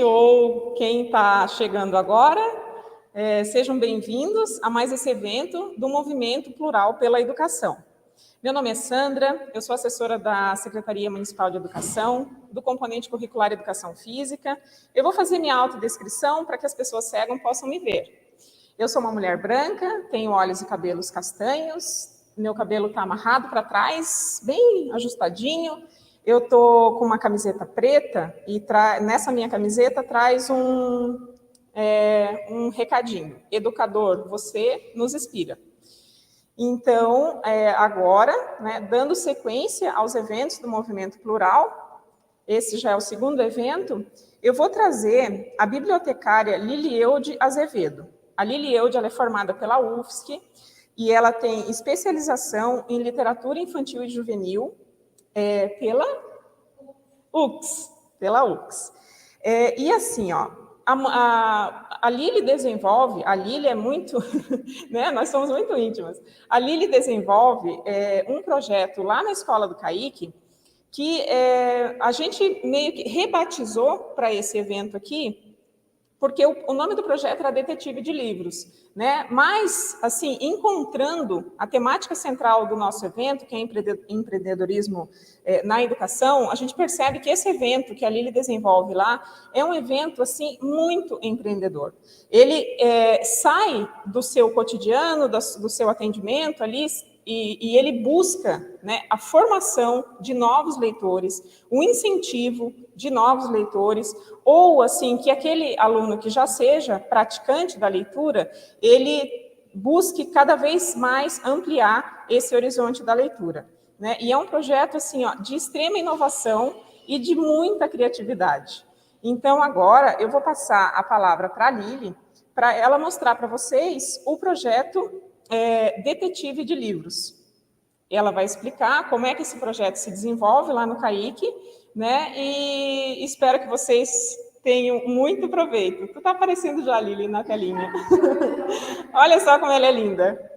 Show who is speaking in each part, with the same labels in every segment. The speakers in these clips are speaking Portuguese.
Speaker 1: Ou quem está chegando agora, sejam bem-vindos a mais esse evento do Movimento Plural pela Educação. Meu nome é Sandra, eu sou assessora da Secretaria Municipal de Educação, do componente curricular Educação Física. Eu vou fazer minha autodescrição para que as pessoas cegam possam me ver. Eu sou uma mulher branca, tenho olhos e cabelos castanhos, meu cabelo está amarrado para trás, bem ajustadinho. Eu estou com uma camiseta preta e nessa minha camiseta traz um recadinho. Educador, você nos inspira. Então, agora, dando sequência aos eventos do Movimento Plural, esse já é o segundo evento, eu vou trazer a bibliotecária Lilieude Azevedo. A Lilieude, ela é formada pela UFSC e ela tem especialização em literatura infantil e juvenil pela UX. E assim, ó, a Lili desenvolve, a Lili é muito, né, nós somos muito íntimas, a Lili desenvolve um projeto lá na Escola do Caique, que a gente meio que rebatizou para esse evento aqui, porque o nome do projeto era Detetive de Livros, né? Mas, assim, encontrando a temática central do nosso evento, que é empreendedorismo na educação, a gente percebe que esse evento que a Lili desenvolve lá é um evento, assim, muito empreendedor. Ele sai do seu cotidiano, do seu atendimento ali, e ele busca, né, a formação de novos leitores, o incentivo de novos leitores, ou assim, que aquele aluno que já seja praticante da leitura, ele busque cada vez mais ampliar esse horizonte da leitura, né? E é um projeto assim, ó, de extrema inovação e de muita criatividade. Então, agora, eu vou passar a palavra para a Lili, para ela mostrar para vocês o projeto Detetive de Livros. Ela vai explicar como é que esse projeto se desenvolve lá no CAIC, né? E espero que vocês tenham muito proveito. Tu está aparecendo já, Lili, na telinha. Olha só como ela é linda.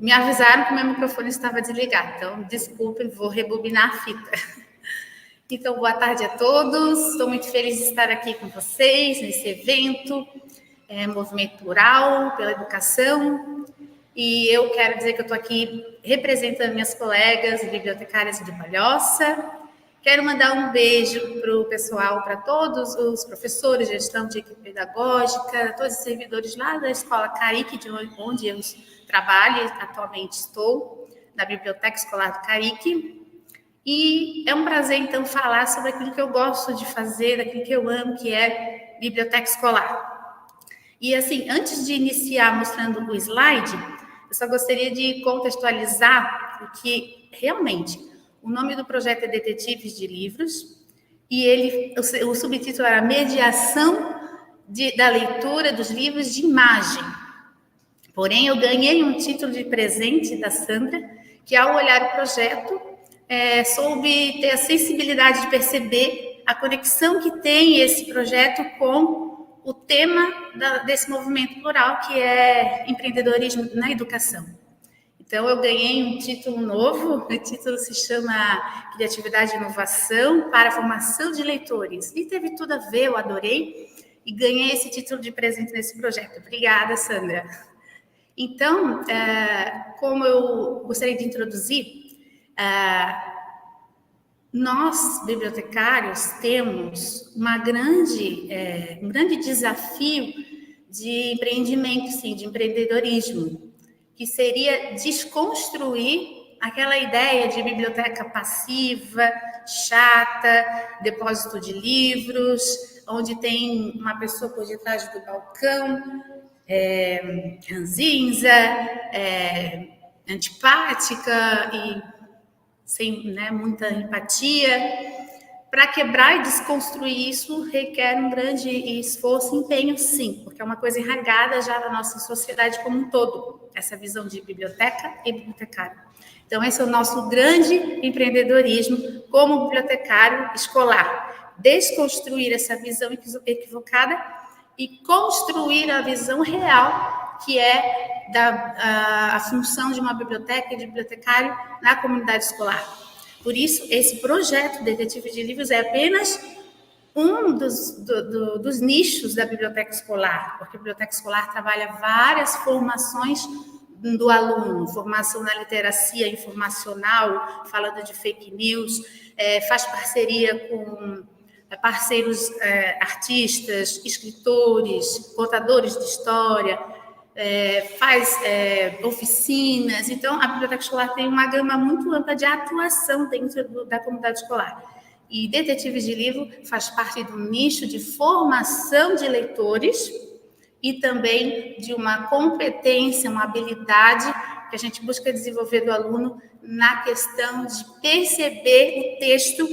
Speaker 2: Me avisaram que meu microfone estava desligado, então, desculpem, vou rebobinar a fita. Então, boa tarde a todos, estou muito feliz de estar aqui com vocês nesse evento, Movimento Plural pela Educação, e eu quero dizer que eu estou aqui representando minhas colegas bibliotecárias de Palhoça. Quero mandar um beijo para o pessoal, para todos os professores, gestão de equipe pedagógica, todos os servidores lá da Escola Caique, de onde eu trabalho, atualmente estou, na Biblioteca Escolar do Caique. E é um prazer, então, falar sobre aquilo que eu gosto de fazer, daquilo que eu amo, que é biblioteca escolar. E, assim, antes de iniciar mostrando o slide, eu só gostaria de contextualizar o que, realmente, o nome do projeto é Detetives de Livros, e o subtítulo era Mediação da Leitura dos Livros de Imagem. Porém, eu ganhei um título de presente da Sandra, que, ao olhar o projeto, soube ter a sensibilidade de perceber a conexão que tem esse projeto com o tema desse movimento plural, que é empreendedorismo na educação. Então, eu ganhei um título novo, o título se chama Criatividade e Inovação para a Formação de Leitores. E teve tudo a ver, eu adorei, e ganhei esse título de presente nesse projeto. Obrigada, Sandra. Então, como eu gostaria de introduzir, nós, bibliotecários, temos um grande desafio de empreendimento, sim, de empreendedorismo, que seria desconstruir aquela ideia de biblioteca passiva, chata, depósito de livros, onde tem uma pessoa por detrás do balcão, ranzinza, antipática e sem, né, muita empatia. Para quebrar e desconstruir isso requer um grande esforço e empenho, sim, porque é uma coisa enraizada já na nossa sociedade como um todo, essa visão de biblioteca e bibliotecário. Então, esse é o nosso grande empreendedorismo como bibliotecário escolar. Desconstruir essa visão equivocada e construir a visão real, que é a função de uma biblioteca e de bibliotecário na comunidade escolar. Por isso, esse projeto Detetive de Livros é apenas um dos nichos da biblioteca escolar, porque a biblioteca escolar trabalha várias formações do aluno, formação na literacia informacional, falando de fake news, faz parceria com parceiros artistas, escritores, contadores de história, faz oficinas. Então, a biblioteca escolar tem uma gama muito ampla de atuação dentro da comunidade escolar. E Detetives de Livro faz parte de um nicho de formação de leitores e também de uma competência, uma habilidade que a gente busca desenvolver do aluno na questão de perceber o texto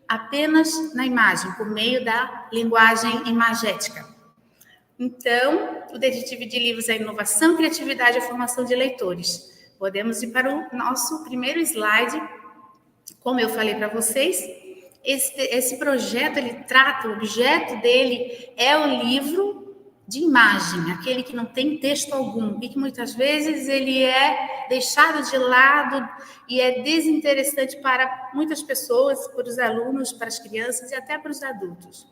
Speaker 2: apenas na imagem, por meio da linguagem imagética. Então, o Detetive de Livros é inovação, criatividade e formação de leitores. Podemos ir para o nosso primeiro slide. Como eu falei para vocês, esse projeto, ele trata, o objeto dele é o livro de imagem, aquele que não tem texto algum, e que muitas vezes ele é deixado de lado e é desinteressante para muitas pessoas, para os alunos, para as crianças e até para os adultos.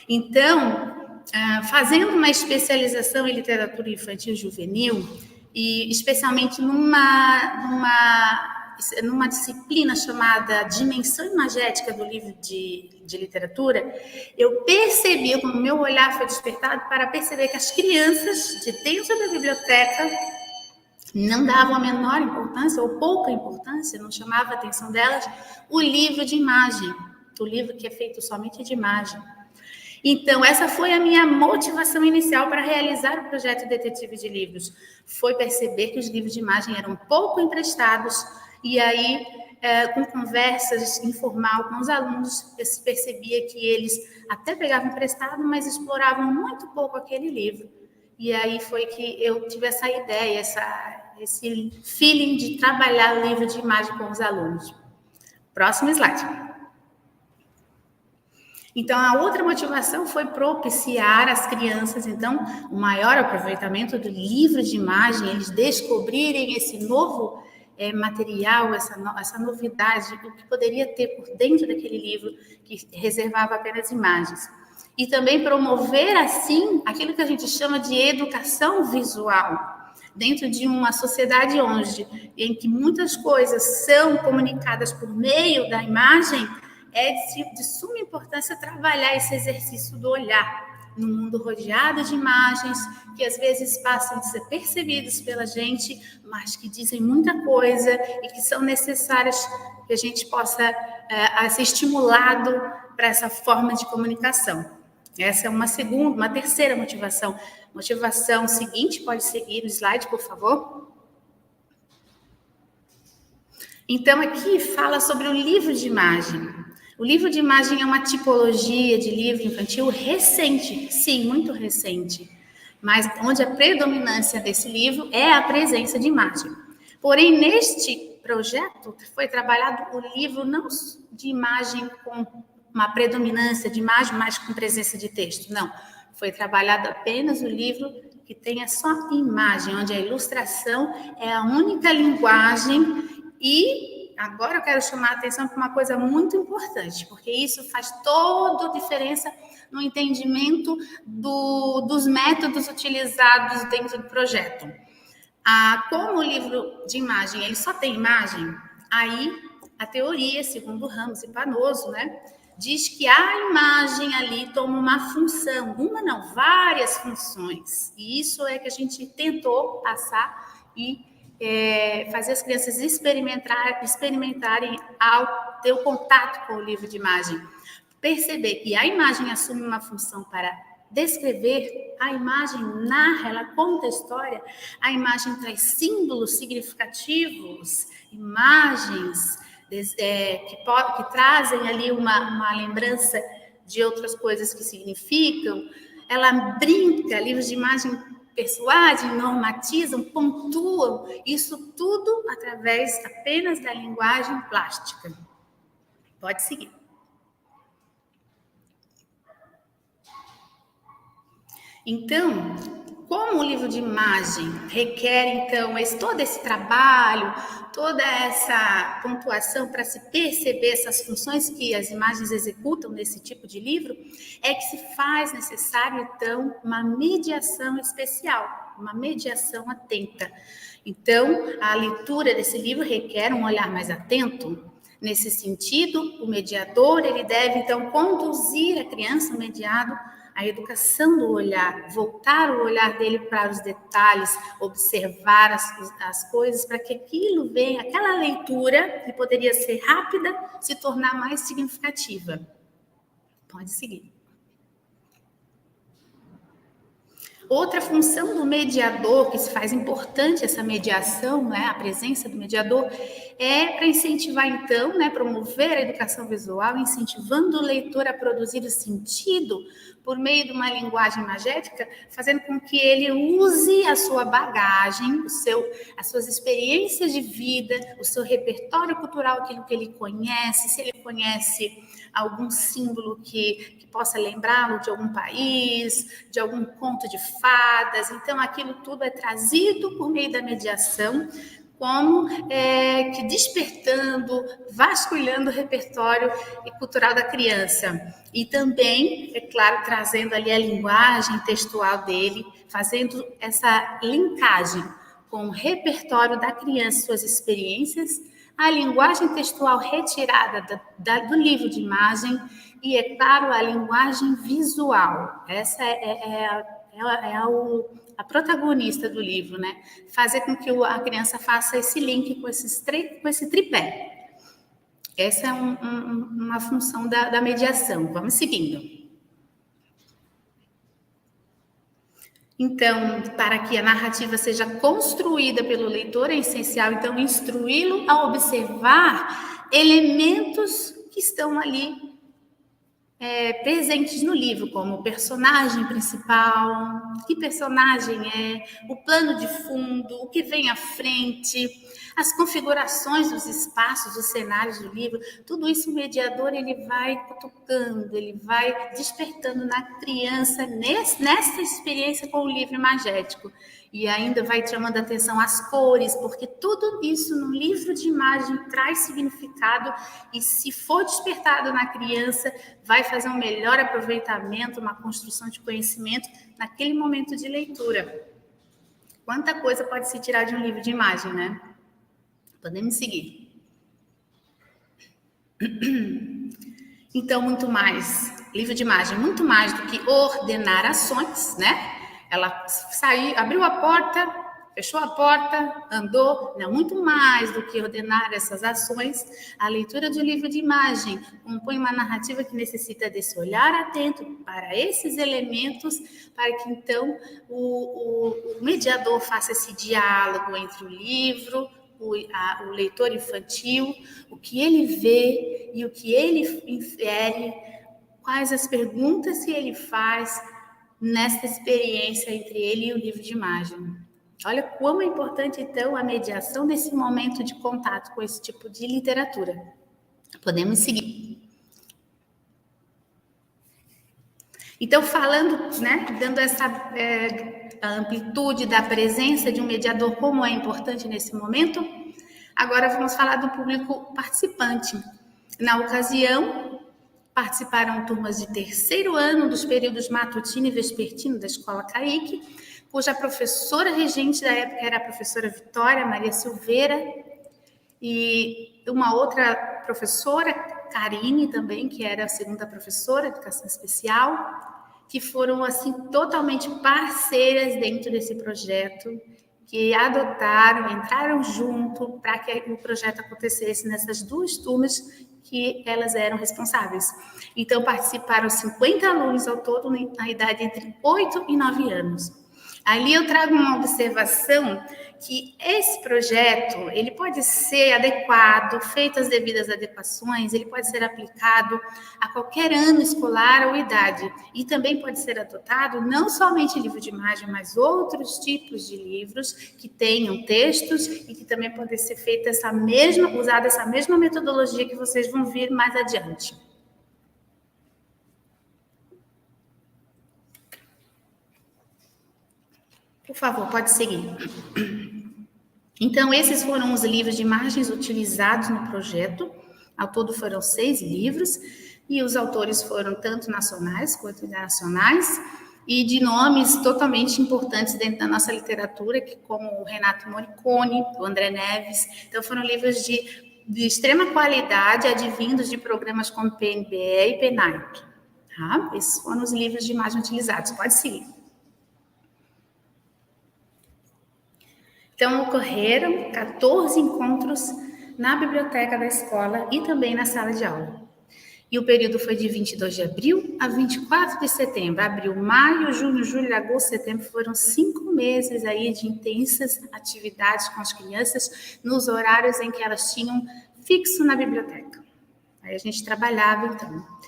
Speaker 2: Então, fazendo uma especialização em literatura infantil e juvenil, e especialmente numa disciplina chamada Dimensão Imagética do Livro de Literatura, eu percebi, como meu olhar foi despertado para perceber que as crianças de dentro da biblioteca não davam a menor importância, ou pouca importância, não chamava a atenção delas, o livro de imagem, o livro que é feito somente de imagem. Então, essa foi a minha motivação inicial para realizar o projeto Detetive de Livros. Foi perceber que os livros de imagem eram pouco emprestados, e aí, com conversas informal com os alunos, eu percebia que eles até pegavam emprestado, mas exploravam muito pouco aquele livro. E aí foi que eu tive essa ideia, esse feeling de trabalhar o livro de imagem com os alunos. Próximo slide. Então, a outra motivação foi propiciar às crianças, então, o maior aproveitamento do livro de imagem, eles descobrirem esse novo material, essa novidade, o que poderia ter por dentro daquele livro que reservava apenas imagens. E também promover, assim, aquilo que a gente chama de educação visual, dentro de uma sociedade em que muitas coisas são comunicadas por meio da imagem, é de suma importância trabalhar esse exercício do olhar no mundo rodeado de imagens que às vezes passam de ser percebidos pela gente, mas que dizem muita coisa e que são necessárias que a gente possa ser estimulado para essa forma de comunicação. Essa é uma terceira motivação. Motivação seguinte, pode seguir o slide, por favor. Então, aqui fala sobre o livro de imagem. O livro de imagem é uma tipologia de livro infantil recente, sim, muito recente, mas onde a predominância desse livro é a presença de imagem. Porém, neste projeto foi trabalhado o livro não de imagem com uma predominância de imagem, mas com presença de texto, não. Foi trabalhado apenas o livro que tenha só imagem, onde a ilustração é a única linguagem. E agora eu quero chamar a atenção para uma coisa muito importante, porque isso faz toda a diferença no entendimento dos métodos utilizados dentro do projeto. Como o livro de imagem ele só tem imagem, aí a teoria, segundo Ramos e Panoso, né, diz que a imagem ali toma uma função, várias funções. E isso é que a gente tentou passar e fazer as crianças experimentarem ao ter o contato com o livro de imagem. Perceber que a imagem assume uma função para descrever, a imagem narra, ela conta a história, a imagem traz símbolos significativos, imagens que trazem ali uma lembrança de outras coisas que significam. Ela brinca, livros de imagem persuadem, normatizam, pontuam, isso tudo através apenas da linguagem plástica. Pode seguir. Então, como o livro de imagem requer, então, todo esse trabalho, toda essa pontuação para se perceber essas funções que as imagens executam nesse tipo de livro, é que se faz necessário, então, uma mediação especial, uma mediação atenta. Então, a leitura desse livro requer um olhar mais atento. Nesse sentido, o mediador, ele deve, então, conduzir a criança, o mediado, a educação do olhar, voltar o olhar dele para os detalhes, observar as coisas, para que aquilo venha, aquela leitura, que poderia ser rápida, se tornar mais significativa. Pode seguir. Outra função do mediador, que se faz importante essa mediação, né, a presença do mediador, é para incentivar, então, né, promover a educação visual, incentivando o leitor a produzir o sentido por meio de uma linguagem magética, fazendo com que ele use a sua bagagem, as suas experiências de vida, o seu repertório cultural, aquilo que ele conhece, se ele conhece algum símbolo que possa lembrá-lo de algum país, de algum conto de fadas. Então, aquilo tudo é trazido por meio da mediação, como que despertando, vasculhando o repertório cultural da criança. E também, é claro, trazendo ali a linguagem textual dele, fazendo essa linkagem com o repertório da criança, suas experiências, a linguagem textual retirada do livro de imagem e, é claro, a linguagem visual. Essa é a protagonista do livro, né? Fazer com que a criança faça esse link com esse tripé. Essa é uma função da mediação. Vamos seguindo. Então, para que a narrativa seja construída pelo leitor, é essencial, então, instruí-lo a observar elementos que estão ali presentes no livro, como o personagem principal, que personagem é, o plano de fundo, o que vem à frente, as configurações dos espaços, dos cenários do livro, tudo isso o mediador ele vai cutucando, ele vai despertando na criança nessa experiência com o livro imagético. E ainda vai chamando a atenção às cores, porque tudo isso no livro de imagem traz significado e se for despertado na criança, vai fazer um melhor aproveitamento, uma construção de conhecimento naquele momento de leitura. Quanta coisa pode se tirar de um livro de imagem, né? Podemos seguir. Então, muito mais, livro de imagem, muito mais do que ordenar ações, né? Ela saiu, abriu a porta, fechou a porta, andou, não, muito mais do que ordenar essas ações. A leitura de um livro de imagem compõe uma narrativa que necessita desse olhar atento para esses elementos, para que então o mediador faça esse diálogo entre o livro, o leitor infantil, o que ele vê e o que ele infere, quais as perguntas que ele faz nessa experiência entre ele e o livro de imagem. Olha como é importante, então, a mediação nesse momento de contato com esse tipo de literatura. Podemos seguir. Então, falando, né, dando essa amplitude da presença de um mediador, como é importante nesse momento, agora vamos falar do público participante. Na ocasião, participaram turmas de terceiro ano dos períodos matutino e vespertino da Escola Caíque, cuja professora regente da época era a professora Vitória Maria Silveira, e uma outra professora, Karine também, que era a segunda professora de Educação Especial, que foram, assim, totalmente parceiras dentro desse projeto, que adotaram, entraram junto para que o projeto acontecesse nessas duas turmas que elas eram responsáveis. Então, participaram 50 alunos ao todo, na idade entre 8 e 9 anos. Ali eu trago uma observação que esse projeto, ele pode ser adequado, feitas as devidas adequações, ele pode ser aplicado a qualquer ano escolar ou idade, e também pode ser adotado não somente livro de imagem, mas outros tipos de livros que tenham textos e que também podem ser usada essa mesma metodologia que vocês vão ver mais adiante. Por favor, pode seguir. Então, esses foram os livros de imagens utilizados no projeto. Ao todo foram 6 livros, e os autores foram tanto nacionais quanto internacionais, e de nomes totalmente importantes dentro da nossa literatura, que como o Renato Morricone, o André Neves. Então, foram livros de extrema qualidade, advindos de programas como PNBE e PNAEP. Tá? Esses foram os livros de imagem utilizados. Pode seguir. Então, ocorreram 14 encontros na biblioteca da escola e também na sala de aula. E o período foi de 22 de abril a 24 de setembro. Abril, maio, junho, julho, agosto, setembro. Foram 5 meses aí de intensas atividades com as crianças nos horários em que elas tinham fixo na biblioteca. Aí a gente trabalhava, então.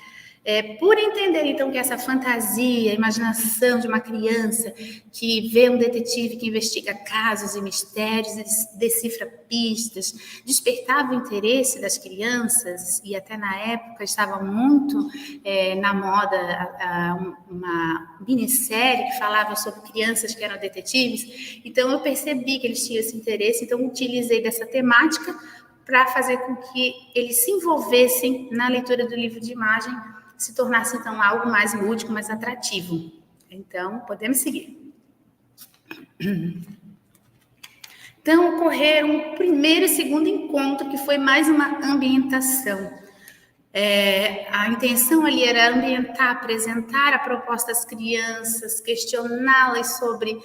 Speaker 2: Por entender, então, que essa fantasia, a imaginação de uma criança que vê um detetive que investiga casos e mistérios, decifra pistas, despertava o interesse das crianças, e até na época estava muito na moda uma minissérie que falava sobre crianças que eram detetives. Então, eu percebi que eles tinham esse interesse, então utilizei dessa temática para fazer com que eles se envolvessem na leitura do livro de imagem, se tornasse, então, algo mais lúdico, mais atrativo. Então, podemos seguir. Então, ocorreram o primeiro e segundo encontro, que foi mais uma ambientação. A intenção ali era ambientar, apresentar a proposta às crianças, questioná-las sobre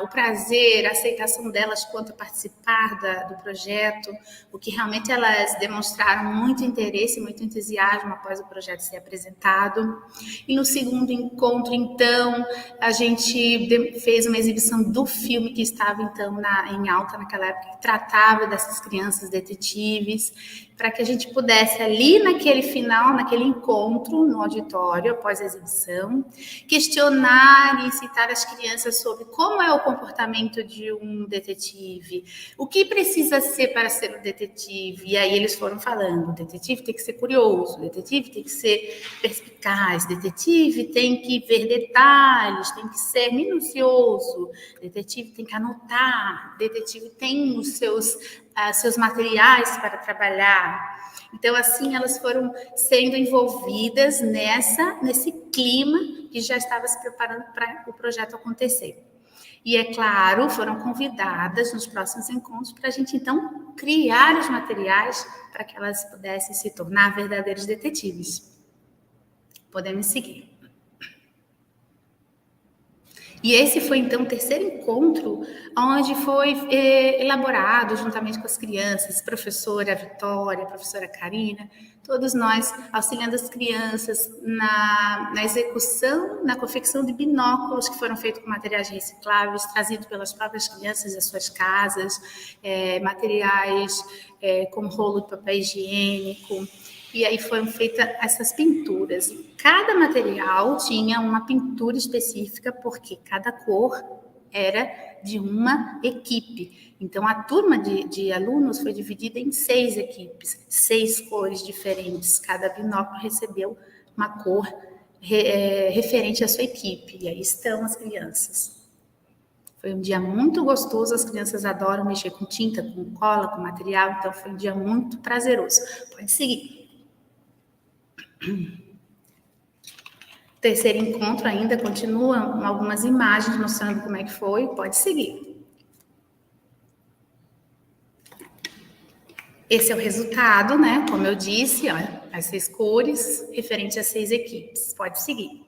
Speaker 2: o prazer, a aceitação delas quanto a participar do projeto, o que realmente elas demonstraram muito interesse, muito entusiasmo após o projeto ser apresentado. E no segundo encontro, então, a gente fez uma exibição do filme que estava, então, em alta naquela época, que tratava dessas crianças detetives, para que a gente pudesse ali naquele final, naquele encontro no auditório, após a exibição, questionar e incitar as crianças sobre como é o comportamento de um detetive, o que precisa ser para ser um detetive. E aí eles foram falando, o detetive tem que ser curioso, o detetive tem que ser perspicaz, o detetive tem que ver detalhes, tem que ser minucioso, o detetive tem que anotar, o detetive tem os seus materiais para trabalhar. Então, assim, elas foram sendo envolvidas nesse clima que já estava se preparando para o projeto acontecer. E, é claro, foram convidadas nos próximos encontros para a gente, então, criar os materiais para que elas pudessem se tornar verdadeiros detetives. Podemos seguir. E esse foi, então, o terceiro encontro, onde foi elaborado, juntamente com as crianças, professora Vitória, professora Karina, todos nós auxiliando as crianças na execução, na confecção de binóculos que foram feitos com materiais recicláveis, trazidos pelas próprias crianças das suas casas, materiais como rolo de papel higiênico. E aí foram feitas essas pinturas. Cada material tinha uma pintura específica, porque cada cor era de uma equipe. Então, a turma de alunos foi dividida em 6 equipes, 6 cores diferentes. Cada binóculo recebeu uma cor referente à sua equipe. E aí estão as crianças. Foi um dia muito gostoso, as crianças adoram mexer com tinta, com cola, com material, então foi um dia muito prazeroso. Pode seguir. Terceiro encontro ainda continua algumas imagens mostrando como é que foi. Pode seguir. Esse é o resultado, né? Como eu disse, olha, as 6 cores referente às 6 equipes. Pode seguir.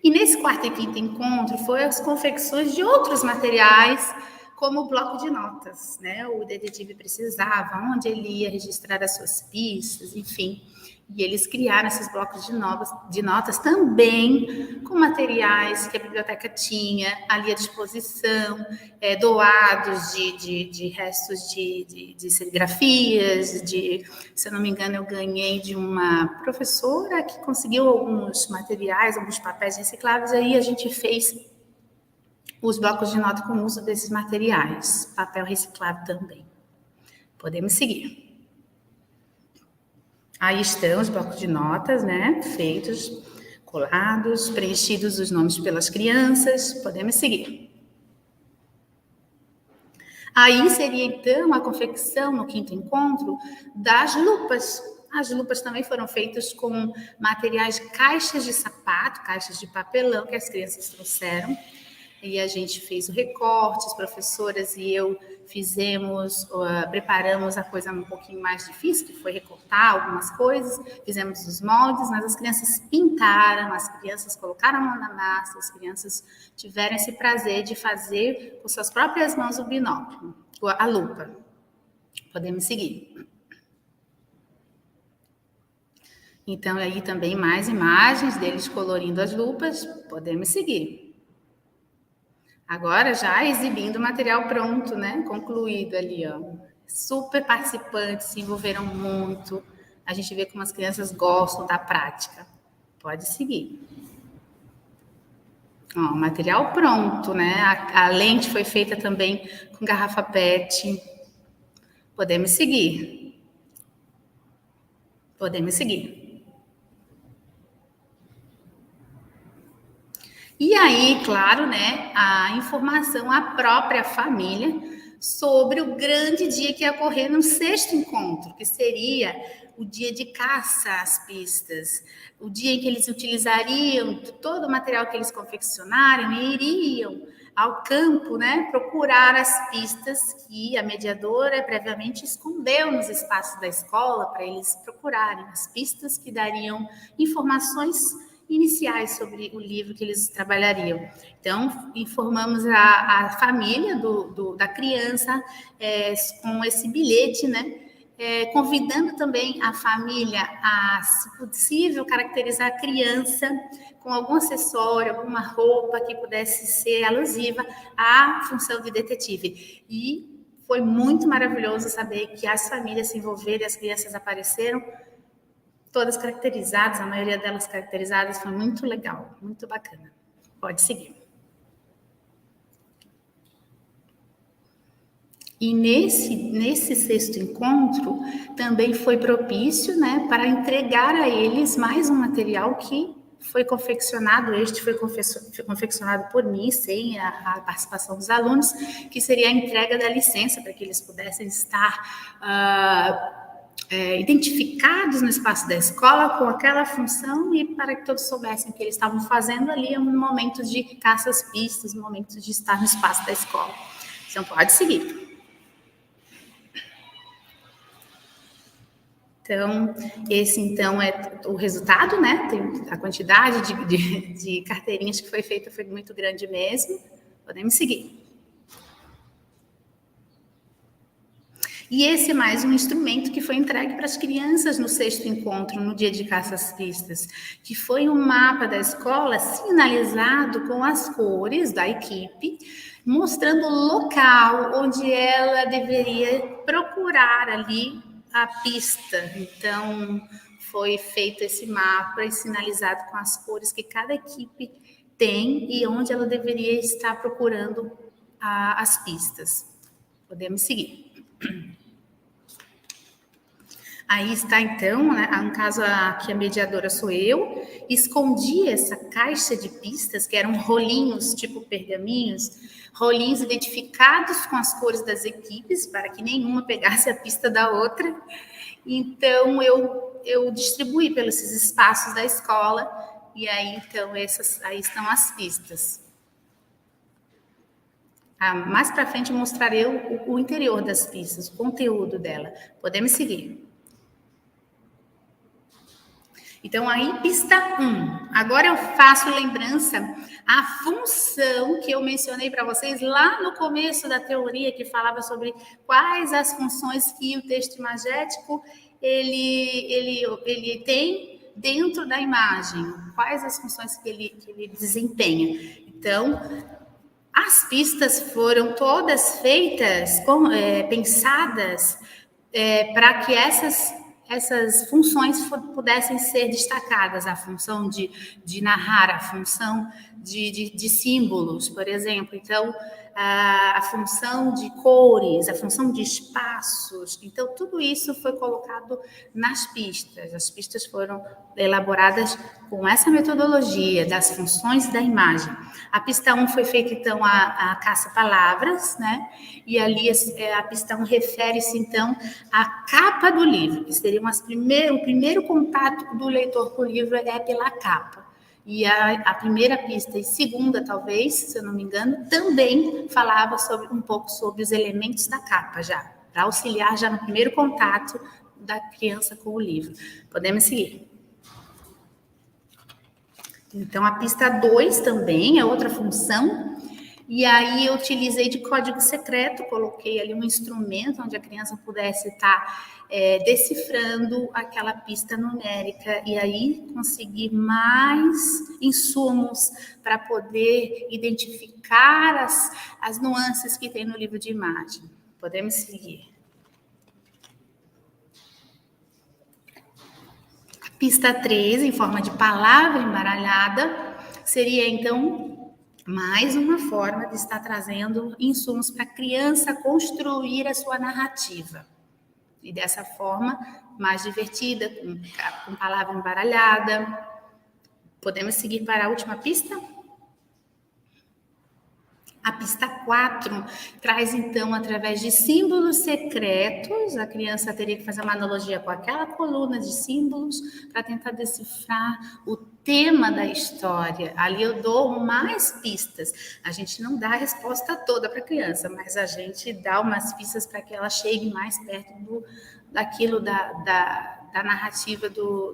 Speaker 2: E nesse quarto e quinto encontro foi as confecções de outros materiais, como o bloco de notas, né? O detetive precisava, onde ele ia registrar as suas pistas, enfim. E eles criaram esses blocos de notas também com materiais que a biblioteca tinha ali à disposição, doados de restos de serigrafias, se eu não me engano, eu ganhei de uma professora que conseguiu alguns materiais, alguns papéis recicláveis, aí a gente fez os blocos de nota com o uso desses materiais, papel reciclado também. Podemos seguir. Aí estão os blocos de notas, né? Feitos, colados, preenchidos os nomes pelas crianças. Podemos seguir. Aí seria, então, a confecção, no 5º encontro, das lupas. As lupas também foram feitas com materiais de caixas de sapato, caixas de papelão que as crianças trouxeram. E a gente fez o recorte, as professoras e eu preparamos a coisa um pouquinho mais difícil, que foi recortar algumas coisas, fizemos os moldes, mas as crianças pintaram, as crianças colocaram a mão na massa, as crianças tiveram esse prazer de fazer com suas próprias mãos o binóculo, a lupa. Podemos seguir. Então, aí também mais imagens deles colorindo as lupas, podemos seguir. Agora já exibindo o material pronto, né? Concluído ali, ó. Super participantes, se envolveram muito. A gente vê como as crianças gostam da prática. Pode seguir. Ó, material pronto, né? A lente foi feita também com garrafa PET. Podemos seguir. Podemos seguir. E aí, claro, né, a informação à própria família sobre o grande dia que ia ocorrer no 6º encontro, que seria o dia de caça às pistas, o dia em que eles utilizariam todo o material que eles confeccionaram e iriam ao campo, né, procurar as pistas que a mediadora previamente escondeu nos espaços da escola para eles procurarem, as pistas que dariam informações iniciais sobre o livro que eles trabalhariam. Então, informamos a família da criança com esse bilhete, né? Convidando também a família a, se possível, caracterizar a criança com algum acessório, alguma roupa que pudesse ser alusiva à função de detetive. E foi muito maravilhoso saber que as famílias se envolveram e as crianças apareceram todas caracterizadas, a maioria delas caracterizadas, foi muito legal, muito bacana. Pode seguir. E nesse 6º encontro, também foi propício, né, para entregar a eles mais um material que foi confeccionado, foi confeccionado por mim, sem a participação dos alunos, que seria a entrega da licença, para que eles pudessem estar identificados no espaço da escola com aquela função e para que todos soubessem o que eles estavam fazendo ali no momento de caça às pistas, no momento de estar no espaço da escola. Então, pode seguir. Então, esse então é o resultado, né? Tem a quantidade de carteirinhas que foi feita foi muito grande mesmo. Podemos seguir. E esse é mais um instrumento que foi entregue para as crianças no 6º encontro, no dia de caça às pistas, que foi um mapa da escola sinalizado com as cores da equipe, mostrando o local onde ela deveria procurar ali a pista. Então, foi feito esse mapa e sinalizado com as cores que cada equipe tem e onde ela deveria estar procurando as pistas. Podemos seguir. Aí está, então, né, no caso aqui a mediadora sou eu, escondi essa caixa de pistas, que eram rolinhos, tipo pergaminhos, rolinhos identificados com as cores das equipes, para que nenhuma pegasse a pista da outra. Então, eu distribuí pelos espaços da escola, e aí, então, aí estão as pistas. Mais para frente eu mostrarei o interior das pistas, o conteúdo dela. Podemos seguir. Então, aí, pista 1. Agora eu faço lembrança à função que eu mencionei para vocês lá no começo da teoria, que falava sobre quais as funções que o texto imagético ele tem dentro da imagem, quais as funções que ele desempenha. Então, as pistas foram todas feitas, pensadas para que essas funções pudessem ser destacadas, a função de narrar, a função de símbolos, por exemplo. Então, a função de cores, a função de espaços. Então, tudo isso foi colocado nas pistas. As pistas foram elaboradas com essa metodologia das funções da imagem. A pista 1 foi feita, então, a caça-palavras, né? E ali a pista 1 refere-se, então, à capa do livro, que seria o primeiro contato do leitor com o livro é pela capa. E a primeira pista e segunda, talvez, se eu não me engano, também falava um pouco sobre os elementos da capa já, para auxiliar já no primeiro contato da criança com o livro. Podemos seguir. Então, a pista 2 também é outra função. E aí eu utilizei de código secreto, coloquei ali um instrumento onde a criança pudesse estar decifrando aquela pista numérica e aí conseguir mais insumos para poder identificar as nuances que tem no livro de imagem. Podemos seguir. A pista 3, em forma de palavra embaralhada, seria então mais uma forma de estar trazendo insumos para a criança construir a sua narrativa. E dessa forma, mais divertida, com palavra embaralhada. Podemos seguir para a última pista? A pista 4 traz, então, através de símbolos secretos, a criança teria que fazer uma analogia com aquela coluna de símbolos para tentar decifrar o tema da história. Ali eu dou mais pistas. A gente não dá a resposta toda para a criança, mas a gente dá umas pistas para que ela chegue mais perto daquilo da narrativa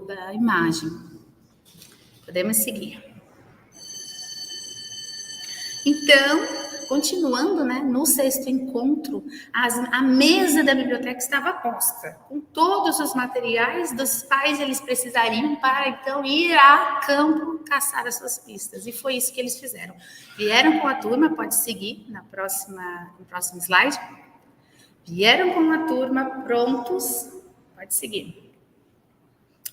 Speaker 2: da imagem. Podemos seguir. Então, continuando, né, no 6º encontro, a mesa da biblioteca estava posta, com todos os materiais dos quais eles precisariam para, então, ir a campo caçar as suas pistas. E foi isso que eles fizeram. Vieram com a turma, pode seguir no próximo slide. Vieram com a turma prontos, pode seguir.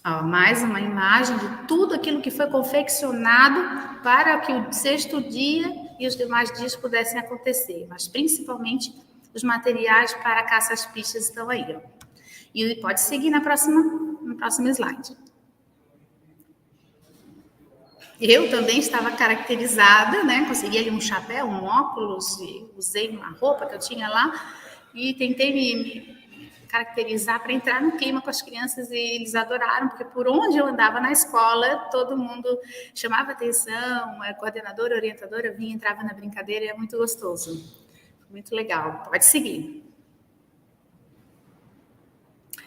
Speaker 2: Ó, mais uma imagem de tudo aquilo que foi confeccionado para que o 6º dia e os demais dias pudessem acontecer, mas principalmente os materiais para caça às pistas estão aí. Ó. E pode seguir no próximo slide. Eu também estava caracterizada, né? Consegui ali um chapéu, um óculos, usei uma roupa que eu tinha lá e tentei me caracterizar para entrar no clima com as crianças e eles adoraram, porque por onde eu andava na escola, todo mundo chamava atenção, a coordenadora, a orientadora vinha, entrava na brincadeira e é muito gostoso. Muito legal. Pode seguir.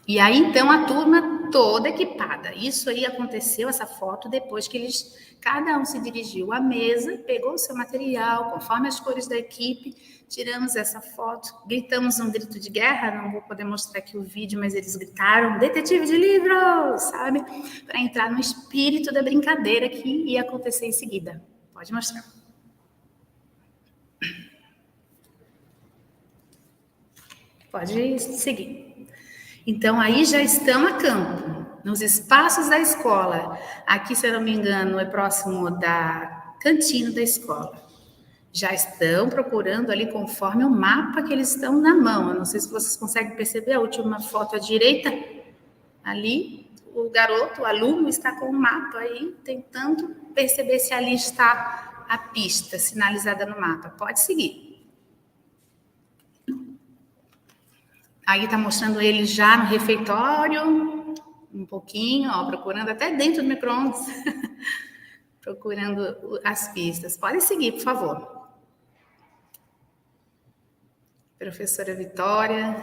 Speaker 2: E aí, então, a turma toda equipada. Isso aí aconteceu, essa foto, depois que cada um se dirigiu à mesa, pegou o seu material, conforme as cores da equipe, tiramos essa foto, gritamos um grito de guerra, não vou poder mostrar aqui o vídeo, mas eles gritaram, detetive de livros, sabe? Para entrar no espírito da brincadeira que ia acontecer em seguida. Pode mostrar. Pode seguir. Então, aí já estão a campo, nos espaços da escola. Aqui, se eu não me engano, é próximo da cantina da escola. Já estão procurando ali conforme o mapa que eles estão na mão. Eu não sei se vocês conseguem perceber a última foto à direita. Ali, o garoto, o aluno, está com o mapa aí, tentando perceber se ali está a pista sinalizada no mapa. Pode seguir. Aí está mostrando ele já no refeitório, um pouquinho, ó, procurando até dentro do micro-ondas, procurando as pistas. Pode seguir, por favor. Professora Vitória.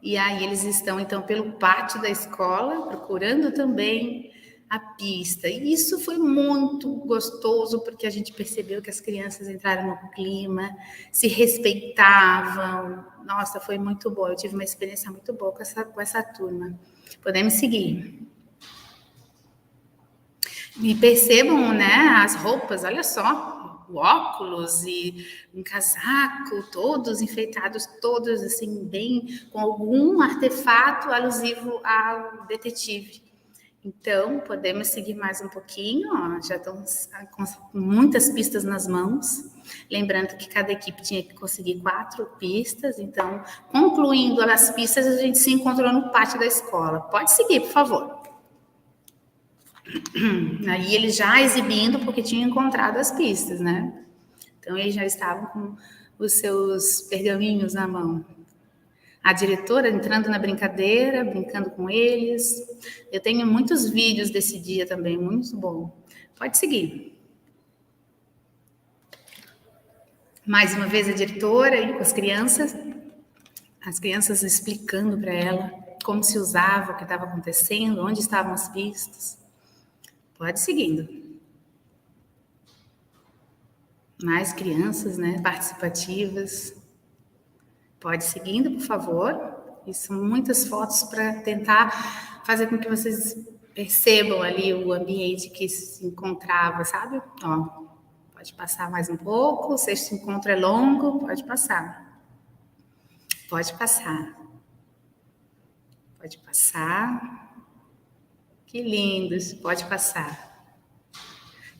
Speaker 2: E aí eles estão, então, pelo pátio da escola, procurando também a pista. E isso foi muito gostoso, porque a gente percebeu que as crianças entraram no clima, se respeitavam. Nossa, foi muito bom. Eu tive uma experiência muito boa com essa turma. Podemos seguir. E percebam, né, as roupas, olha só, o óculos e um casaco, todos enfeitados, todos assim, bem, com algum artefato alusivo ao detetive. Então, podemos seguir mais um pouquinho, ó, já estão com muitas pistas nas mãos. Lembrando que cada equipe tinha que conseguir 4 pistas. Então, concluindo as pistas, a gente se encontrou no pátio da escola. Pode seguir, por favor. Aí eles já exibindo, porque tinham encontrado as pistas, né? Então, eles já estavam com os seus pergaminhos na mão. A diretora entrando na brincadeira, brincando com eles. Eu tenho muitos vídeos desse dia também, muito bom. Pode seguir. Mais uma vez a diretora aí com as crianças explicando para ela como se usava, o que estava acontecendo, onde estavam as pistas. Pode seguindo. Mais crianças, né, participativas. Pode seguindo, por favor. E são muitas fotos para tentar fazer com que vocês percebam ali o ambiente que se encontrava, sabe? Ó, pode passar mais um pouco. O sexto encontro é longo, pode passar. Pode passar. Pode passar. Que lindos, pode passar.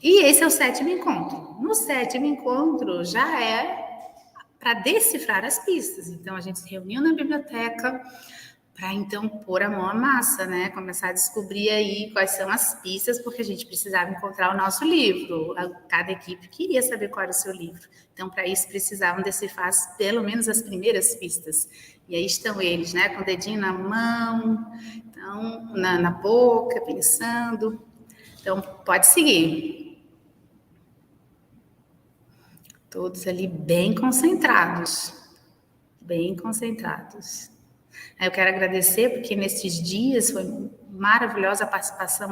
Speaker 2: E esse é o 7º encontro. No 7º encontro já é para decifrar as pistas. Então, a gente se reuniu na biblioteca para, então, pôr a mão à massa, né? Começar a descobrir aí quais são as pistas, porque a gente precisava encontrar o nosso livro. Cada equipe queria saber qual era o seu livro. Então, para isso, precisavam decifrar pelo menos as primeiras pistas. E aí estão eles, né? Com o dedinho na mão, então, na boca, pensando. Então, pode seguir. Todos ali bem concentrados. Bem concentrados. Eu quero agradecer, porque nesses dias foi maravilhosa a participação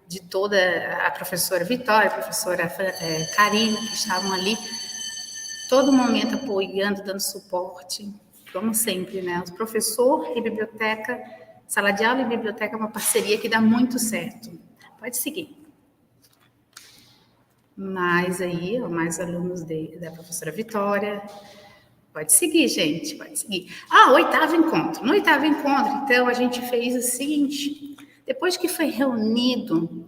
Speaker 2: de toda a professora Vitória, a professora Karina, que estavam ali todo momento apoiando, dando suporte, como sempre, né? O professor e biblioteca, sala de aula e biblioteca é uma parceria que dá muito certo. Pode seguir. Mais aí, mais alunos da professora Vitória. Pode seguir, gente, pode seguir. 8º encontro. No 8º encontro, então, a gente fez o seguinte: depois que foi reunido,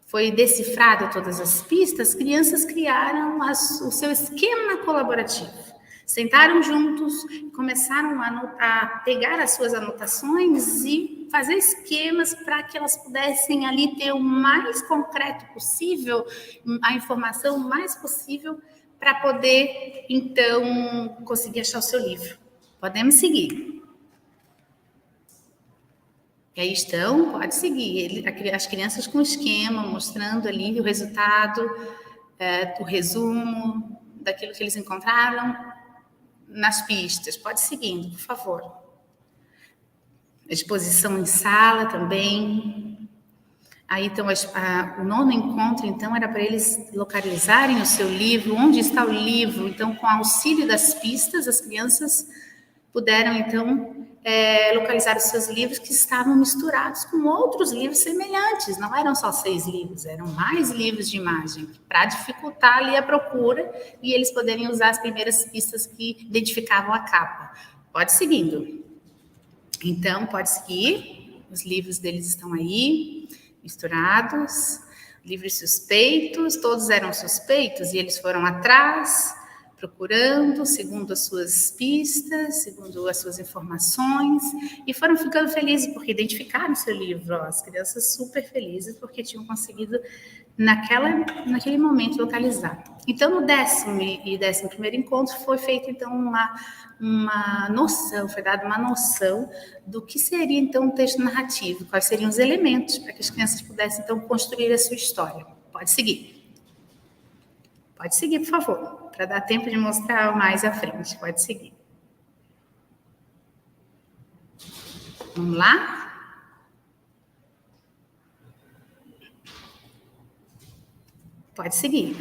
Speaker 2: foi decifrado todas as pistas, as crianças criaram o seu esquema colaborativo. Sentaram juntos, começaram a pegar as suas anotações e fazer esquemas para que elas pudessem ali ter o mais concreto possível, a informação o mais possível, para poder, então, conseguir achar o seu livro. Podemos seguir. E aí estão, pode seguir. As crianças com esquema, mostrando ali o resultado, o resumo daquilo que eles encontraram nas pistas. Pode ir seguindo, por favor. A exposição em sala também. Aí, então, o 9º encontro, então, era para eles localizarem o seu livro, onde está o livro. Então, com auxílio das pistas, as crianças puderam, então, localizar os seus livros que estavam misturados com outros livros semelhantes. Não eram só 6 livros, eram mais livros de imagem, para dificultar ali a procura e eles poderem usar as primeiras pistas que identificavam a capa. Pode ir seguindo. Então, pode seguir. Os livros deles estão aí, misturados. Livros suspeitos, todos eram suspeitos e eles foram atrás, procurando, segundo as suas pistas, segundo as suas informações, e foram ficando felizes porque identificaram o seu livro. As crianças super felizes porque tinham conseguido naquele momento localizar. Então, no 10º e 11º encontro foi feita então uma noção, foi dada uma noção do que seria então um texto narrativo, quais seriam os elementos para que as crianças pudessem então construir a sua história. Pode seguir. Pode seguir, por favor, para dar tempo de mostrar mais à frente. Pode seguir. Vamos lá? Pode seguir.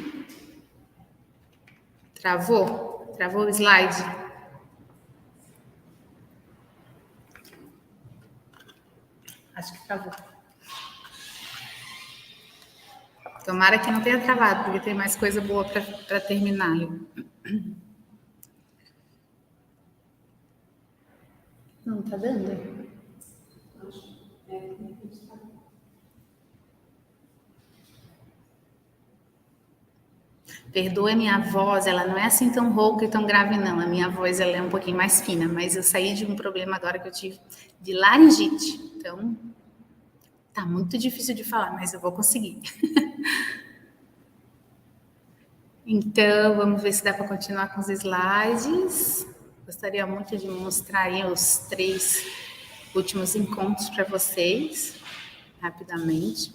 Speaker 2: Travou? Travou o slide? Acho que travou. Tomara que não tenha travado, porque tem mais coisa boa para terminar. Não tá dando? Perdoa a minha voz, ela não é assim tão rouca e tão grave, não. A minha voz ela é um pouquinho mais fina, mas eu saí de um problema agora que eu tive de laringite. Então, tá muito difícil de falar, mas eu vou conseguir. Então, vamos ver se dá para continuar com os slides. Gostaria muito de mostrar aí os 3 últimos encontros para vocês, rapidamente.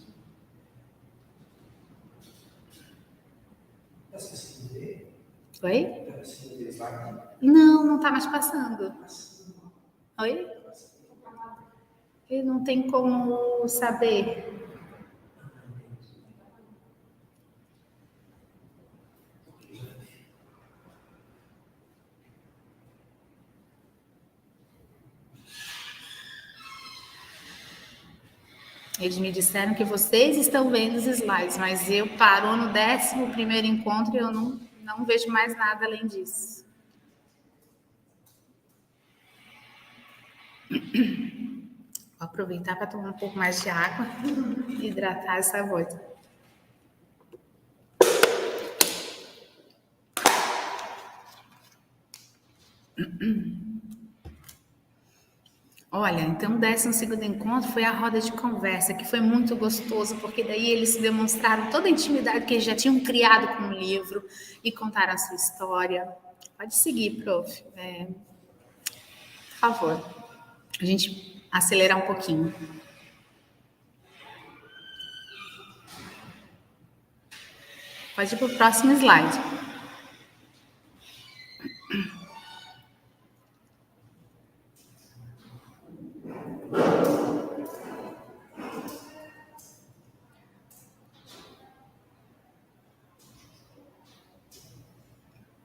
Speaker 2: Oi? Não, não está mais passando. Oi? E não tem como saber. Eles me disseram que vocês estão vendo os slides, mas eu paro no 11º encontro e eu não vejo mais nada além disso. Vou aproveitar para tomar um pouco mais de água e hidratar essa voz. Olha, então o 12º encontro foi a roda de conversa, que foi muito gostoso, porque daí eles demonstraram toda a intimidade que eles já tinham criado com o livro e contaram a sua história. Pode seguir, prof. Por favor, a gente acelerar um pouquinho. Pode ir para o próximo slide.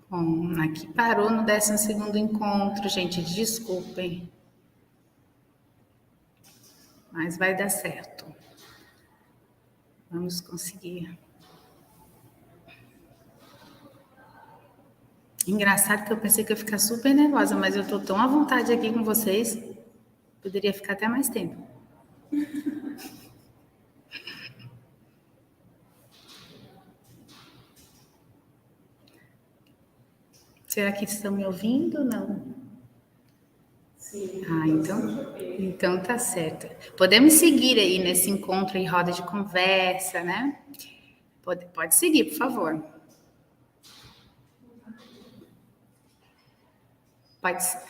Speaker 2: Bom, aqui parou no 12º encontro, gente, desculpem. Mas vai dar certo. Vamos conseguir. Engraçado que eu pensei que eu ia ficar super nervosa, mas eu estou tão à vontade aqui com vocês. Poderia ficar até mais tempo. Será que estão me ouvindo ou não? Sim. Ah, então tá certo. Podemos seguir aí nesse encontro em roda de conversa, né? Pode seguir, por favor. Pode ser.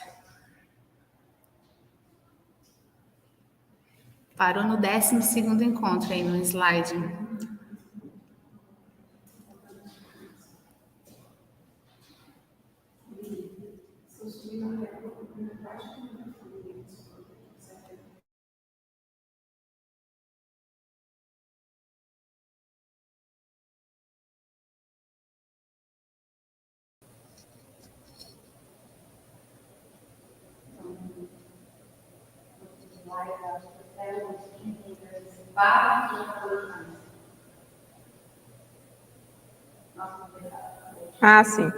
Speaker 2: Parou no 12º encontro aí no slide.
Speaker 1: Ah, sim.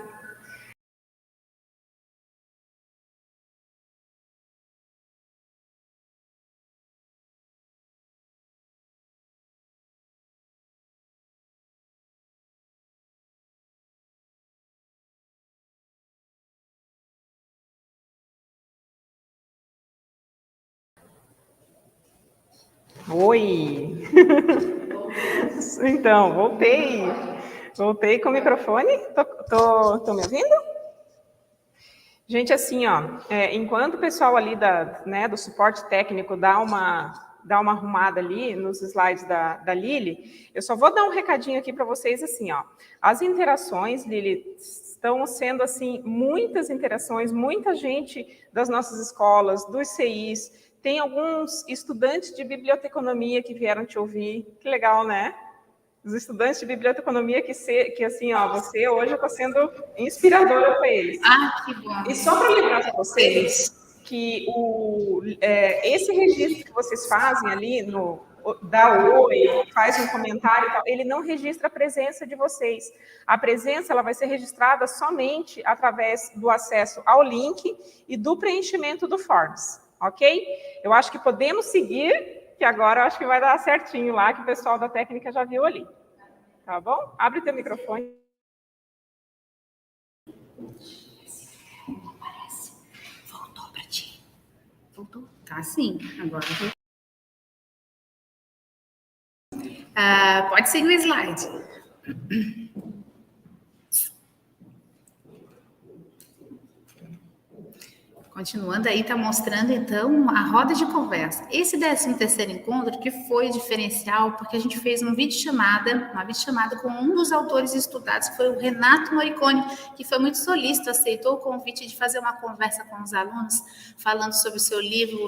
Speaker 1: Oi! Então, voltei com o microfone. Tô me ouvindo? Gente, assim, ó, enquanto o pessoal ali do suporte técnico dá uma arrumada ali nos slides da Lili, eu só vou dar um recadinho aqui para vocês, assim, ó. As interações, Lili, estão sendo, assim, muitas interações, muita gente das nossas escolas, dos CIs, tem alguns estudantes de biblioteconomia que vieram te ouvir. Que legal, né? Os estudantes de biblioteconomia que assim, ó, você hoje está sendo inspiradora para eles.
Speaker 2: Ah, que bom.
Speaker 1: E só para lembrar para vocês que esse registro que vocês fazem ali, dá oi, faz um comentário e tal, ele não registra a presença de vocês. A presença ela vai ser registrada somente através do acesso ao link e do preenchimento do Forms, ok? Eu acho que podemos seguir, que agora eu acho que vai dar certinho lá, que o pessoal da técnica já viu ali. Tá bom? Abre teu microfone.
Speaker 2: Voltou para ti. Voltou? Tá sim, agora. Pode seguir o slide. Continuando aí, está mostrando, então, a roda de conversa. Esse 13º encontro que foi diferencial, porque a gente fez uma videochamada com um dos autores estudados, que foi o Renato Morricone, que foi muito solícito, aceitou o convite de fazer uma conversa com os alunos, falando sobre o seu livro,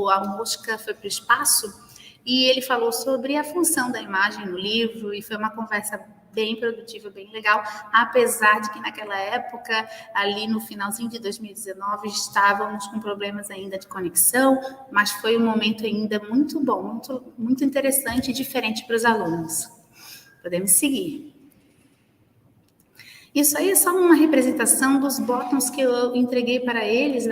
Speaker 2: A Mosca Foi para o Espaço, e ele falou sobre a função da imagem no livro, e foi uma conversa bem produtiva, bem legal, apesar de que naquela época, ali no finalzinho de 2019, estávamos com problemas ainda de conexão, mas foi um momento ainda muito bom, muito, muito interessante e diferente para os alunos. Podemos seguir. Isso aí é só uma representação dos botões que eu entreguei para eles,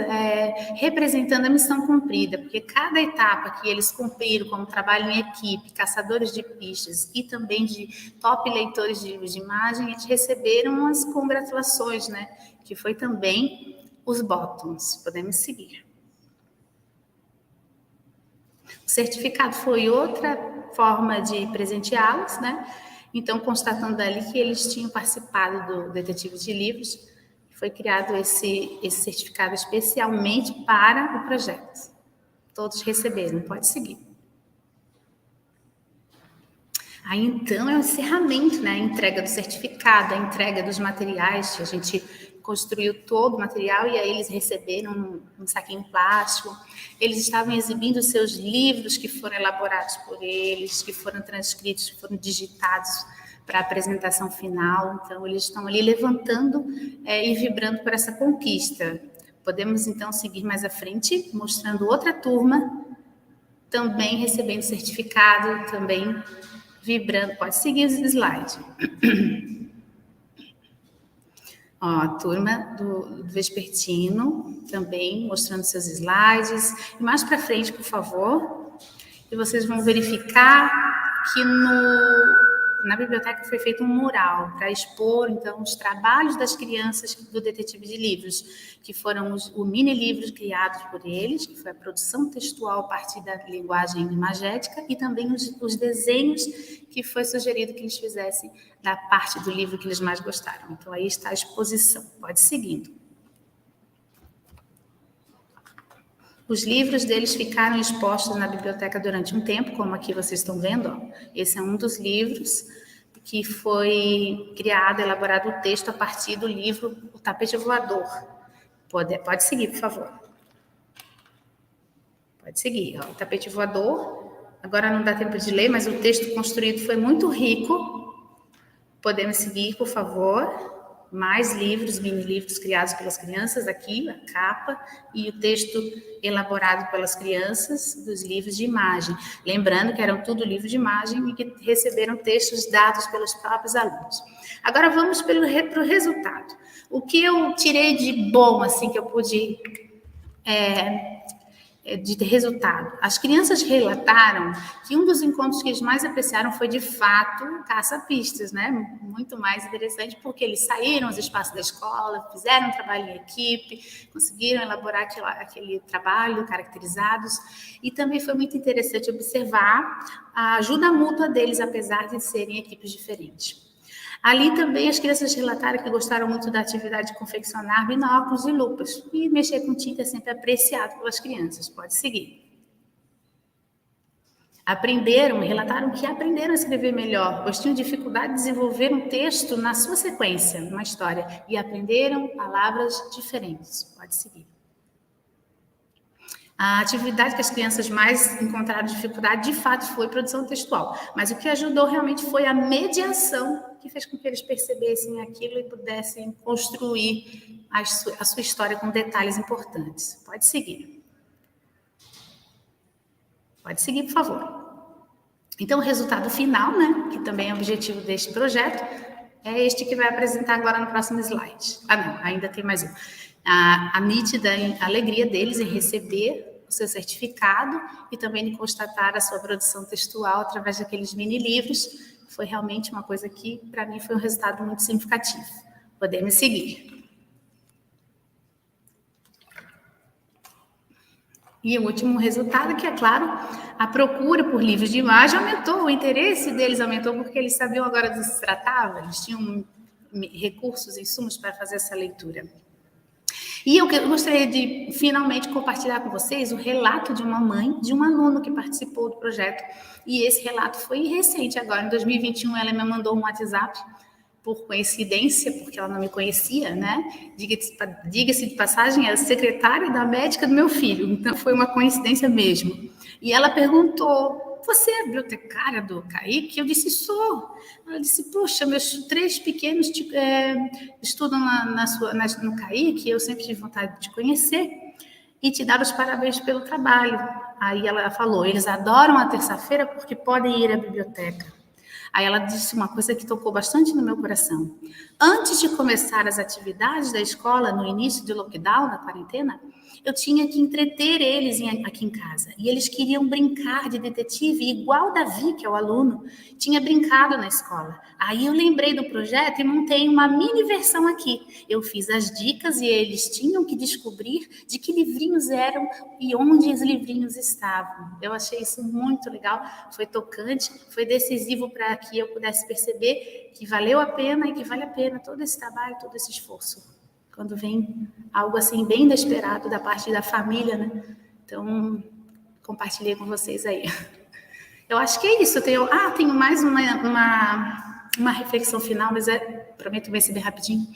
Speaker 2: representando a missão cumprida, porque cada etapa que eles cumpriram, como trabalho em equipe, caçadores de pistas e também de top leitores de livros de imagem, eles receberam as congratulações, né? Que foi também os botões. Podemos seguir. O certificado foi outra forma de presenteá-los, né? Então, constatando dali que eles tinham participado do Detetive de Livros, foi criado esse certificado especialmente para o projeto. Todos receberam, pode seguir. Aí, então, é o encerramento, né? A entrega do certificado, a entrega dos materiais, que a gente construiu todo o material e aí eles receberam um saquinho plástico. Eles estavam exibindo os seus livros que foram elaborados por eles, que foram transcritos, que foram digitados para a apresentação final. Então, eles estão ali levantando e vibrando por essa conquista. Podemos, então, seguir mais à frente, mostrando outra turma também recebendo certificado, também vibrando. Pode seguir os slides. Ó, a turma do Vespertino também mostrando seus slides. E mais para frente, por favor. E vocês vão verificar que na biblioteca foi feito um mural para expor, então, os trabalhos das crianças do Detetive de Livros, que foram o mini-livros criados por eles, que foi a produção textual a partir da linguagem imagética, e também os desenhos que foi sugerido que eles fizessem da parte do livro que eles mais gostaram. Então, aí está a exposição. Pode ir seguindo. Os livros deles ficaram expostos na biblioteca durante um tempo, como aqui vocês estão vendo. Ó. Esse é um dos livros que foi criado, elaborado o texto a partir do livro O Tapete Voador. Pode seguir, por favor. Pode seguir. Ó. O Tapete Voador. Agora não dá tempo de ler, mas o texto construído foi muito rico. Podemos seguir, por favor. Mais livros, mini-livros criados pelas crianças, aqui, a capa, e o texto elaborado pelas crianças dos livros de imagem. Lembrando que eram tudo livros de imagem e que receberam textos dados pelos próprios alunos. Agora vamos para o resultado. O que eu tirei de bom, assim, que eu pude de resultado. As crianças relataram que um dos encontros que eles mais apreciaram foi, de fato, caça-pistas, né? Muito mais interessante, porque eles saíram aos espaços da escola, fizeram um trabalho em equipe, conseguiram elaborar aquele trabalho, caracterizados, e também foi muito interessante observar a ajuda mútua deles, apesar de serem equipes diferentes. Ali também as crianças relataram que gostaram muito da atividade de confeccionar binóculos e lupas. E mexer com tinta é sempre apreciado pelas crianças. Pode seguir. Relataram que aprenderam a escrever melhor, pois tinham dificuldade de desenvolver um texto na sua sequência, uma história, e aprenderam palavras diferentes. Pode seguir. A atividade que as crianças mais encontraram dificuldade, de fato, foi produção textual. Mas o que ajudou realmente foi a mediação, que fez com que eles percebessem aquilo e pudessem construir a sua história com detalhes importantes. Pode seguir. Pode seguir, por favor. Então, o resultado final, né, que também é o objetivo deste projeto, é este que vai apresentar agora no próximo slide. Ah, não, ainda tem mais um. A nítida alegria deles em receber o seu certificado e também de constatar a sua produção textual através daqueles mini-livros. Foi realmente uma coisa que, para mim, foi um resultado muito significativo. Podemos seguir. E o último resultado, que é claro, a procura por livros de imagem aumentou, o interesse deles aumentou, porque eles sabiam agora do que se tratava, eles tinham recursos, insumos para fazer essa leitura. E eu gostaria de, finalmente, compartilhar com vocês o relato de uma mãe, de um aluno que participou do projeto, e esse relato foi recente agora, em 2021, ela me mandou um WhatsApp, por coincidência, porque ela não me conhecia, né? Diga-se de passagem, era secretária da médica do meu filho, então foi uma coincidência mesmo. E ela perguntou: você é bibliotecária do Kaique? Eu disse: sou. Ela disse: poxa, meus 3 pequenos estudam no Kaique, eu sempre tive vontade de te conhecer e te dar os parabéns pelo trabalho. Aí ela falou: eles adoram a terça-feira porque podem ir à biblioteca. Aí ela disse uma coisa que tocou bastante no meu coração. Antes de começar as atividades da escola, no início do lockdown, da quarentena, eu tinha que entreter eles aqui em casa. E eles queriam brincar de detetive, igual Davi, que é o aluno, tinha brincado na escola. Aí eu lembrei do projeto e montei uma mini versão aqui. Eu fiz as dicas e eles tinham que descobrir de que livrinhos eram e onde os livrinhos estavam. Eu achei isso muito legal, foi tocante, foi decisivo para que eu pudesse perceber que valeu a pena e que vale a pena todo esse trabalho, todo esse esforço. Quando vem algo assim bem inesperado da parte da família, né? Então, compartilhei com vocês aí. Eu acho que é isso. Tenho mais uma reflexão final, mas prometo ver se bem rapidinho.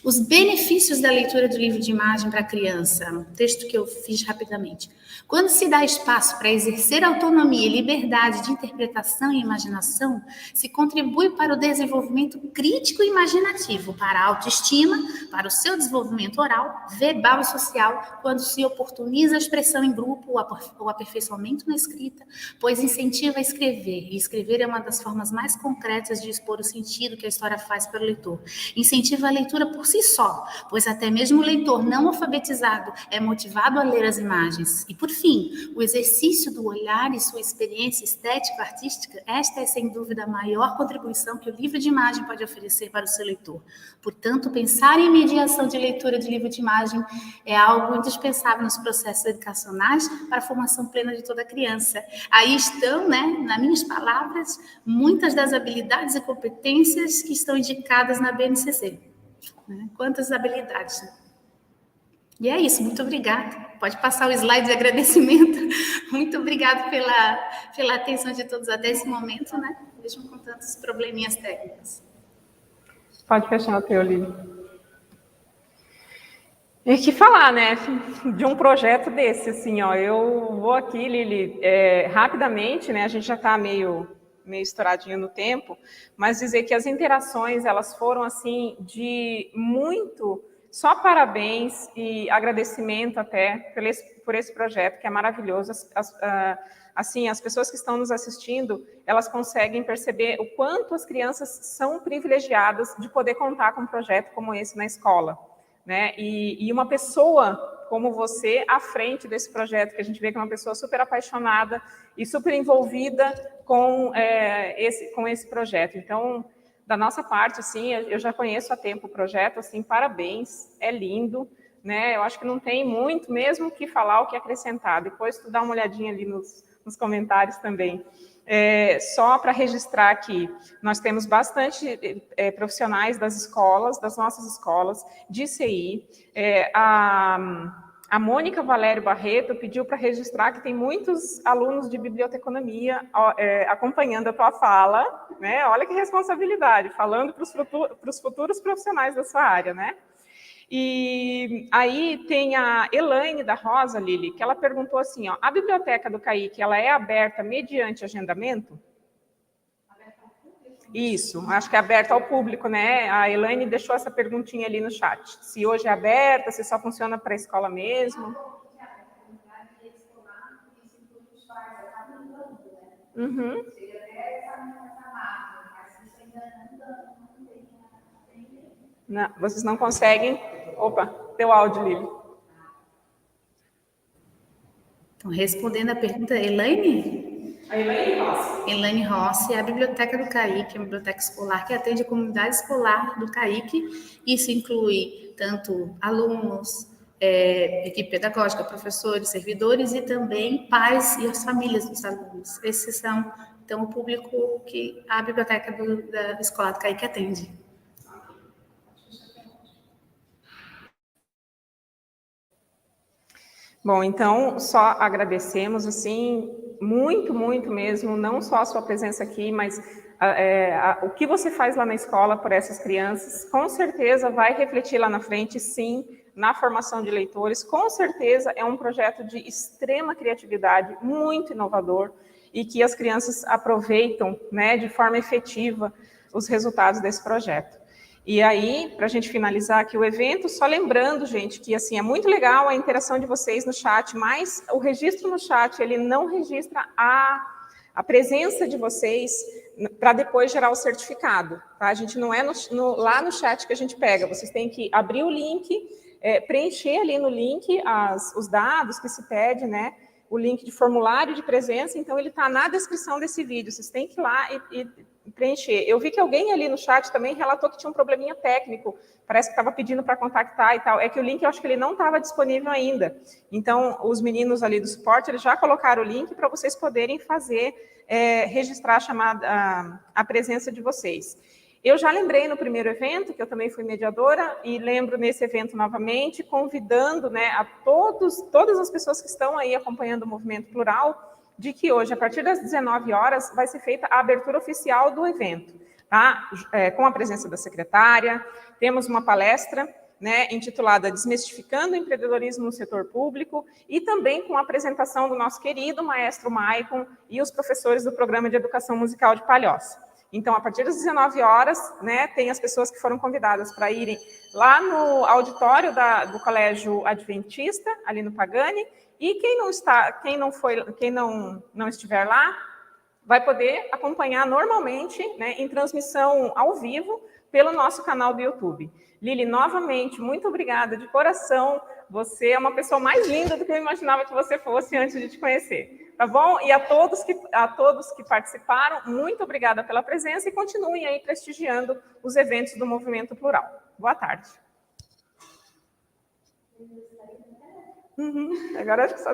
Speaker 2: Os benefícios da leitura do livro de imagem para a criança, um texto que eu fiz rapidamente. Quando se dá espaço para exercer autonomia e liberdade de interpretação e imaginação, se contribui para o desenvolvimento crítico e imaginativo, para a autoestima, para o seu desenvolvimento oral, verbal e social, quando se oportuniza a expressão em grupo, o aperfeiçoamento na escrita, pois incentiva a escrever. E escrever é uma das formas mais concretas de expor o sentido que a história faz para o leitor. Incentiva a leitura por si só, pois até mesmo o leitor não alfabetizado é motivado a ler as imagens. E, por fim, o exercício do olhar e sua experiência estético-artística, esta é, sem dúvida, a maior contribuição que o livro de imagem pode oferecer para o seu leitor. Portanto, pensar em mediação de leitura de livro de imagem é algo indispensável nos processos educacionais para a formação plena de toda criança. Aí estão, né, nas minhas palavras, muitas das habilidades e competências que estão indicadas na BNCC. Quantas habilidades, né? E é isso, muito obrigada. Pode passar o slide de agradecimento. Muito obrigada pela atenção de todos até esse momento, né? Mesmo com tantos probleminhas técnicos.
Speaker 1: Pode fechar o teu, Lili. E que falar, né, de um projeto desse, assim, ó, eu vou aqui, Lili, rapidamente, né, a gente já está meio estouradinho no tempo, mas dizer que as interações, elas foram, assim, de muito, só parabéns e agradecimento até por esse projeto, que é maravilhoso. Assim, as pessoas que estão nos assistindo, elas conseguem perceber o quanto as crianças são privilegiadas de poder contar com um projeto como esse na escola, né? E uma pessoa como você à frente desse projeto, que a gente vê que é uma pessoa super apaixonada e super envolvida com esse projeto. Então, da nossa parte, assim, eu já conheço há tempo o projeto, assim, parabéns, é lindo, né? Eu acho que não tem muito mesmo o que falar, o que acrescentar. Depois tu dá uma olhadinha ali nos comentários também. Só para registrar aqui, nós temos bastante profissionais das escolas, das nossas escolas, de CI. A Mônica Valério Barreto pediu para registrar que tem muitos alunos de biblioteconomia acompanhando a tua fala, né? Olha que responsabilidade, falando para os futuros profissionais da sua área, né? E aí tem a Elaine da Rosa, Lili, que ela perguntou assim, ó, a biblioteca do CAIC, ela é aberta mediante agendamento? Isso, acho que é aberta ao público, né? A Elaine deixou essa perguntinha ali no chat. Se hoje é aberta, se só funciona para a escola mesmo. Uhum. Não, vocês não conseguem... Opa, teu áudio, Lili.
Speaker 2: Então, respondendo a pergunta, Elaine?
Speaker 1: A Elaine Rossi.
Speaker 2: Elaine Rossi é a biblioteca do CAIC, é uma biblioteca escolar que atende a comunidade escolar do CAIC. Isso inclui tanto alunos, equipe pedagógica, professores, servidores e também pais e as famílias dos alunos. Esses são, então, o público que a biblioteca da escolar do CAIC atende.
Speaker 1: Bom, então, só agradecemos, assim, muito, muito mesmo, não só a sua presença aqui, mas o que você faz lá na escola por essas crianças, com certeza vai refletir lá na frente, sim, na formação de leitores, com certeza é um projeto de extrema criatividade, muito inovador, e que as crianças aproveitam, né, de forma efetiva os resultados desse projeto. E aí, para a gente finalizar aqui o evento, só lembrando, gente, que assim é muito legal a interação de vocês no chat, mas o registro no chat, ele não registra a presença de vocês para depois gerar o certificado, tá? A gente não é lá no chat que a gente pega, vocês têm que abrir o link, preencher ali no link os dados que se pede, né? O link de formulário de presença, então ele está na descrição desse vídeo, vocês têm que ir lá e preencher. Eu vi que alguém ali no chat também relatou que tinha um probleminha técnico, parece que estava pedindo para contactar e tal, é que o link eu acho que ele não estava disponível ainda, então os meninos ali do suporte, eles já colocaram o link para vocês poderem fazer, registrar a presença de vocês. Eu já lembrei no primeiro evento, que eu também fui mediadora, e lembro nesse evento novamente, convidando, né, a todas as pessoas que estão aí acompanhando o Movimento Plural, de que hoje, a partir das 19 horas, vai ser feita a abertura oficial do evento, tá? Com a presença da secretária, temos uma palestra, né, intitulada Desmistificando o Empreendedorismo no Setor Público, e também com a apresentação do nosso querido maestro Maicon e os professores do Programa de Educação Musical de Palhoça. Então, a partir das 19 horas, né, tem as pessoas que foram convidadas para irem lá no auditório do Colégio Adventista, ali no Pagani, e quem não estiver lá, vai poder acompanhar normalmente, né, em transmissão ao vivo, pelo nosso canal do YouTube. Lili, novamente, muito obrigada de coração. Você é uma pessoa mais linda do que eu imaginava que você fosse antes de te conhecer. Tá bom? E a todos que participaram, muito obrigada pela presença e continuem aí prestigiando os eventos do Movimento Plural. Boa tarde. Agora acho que só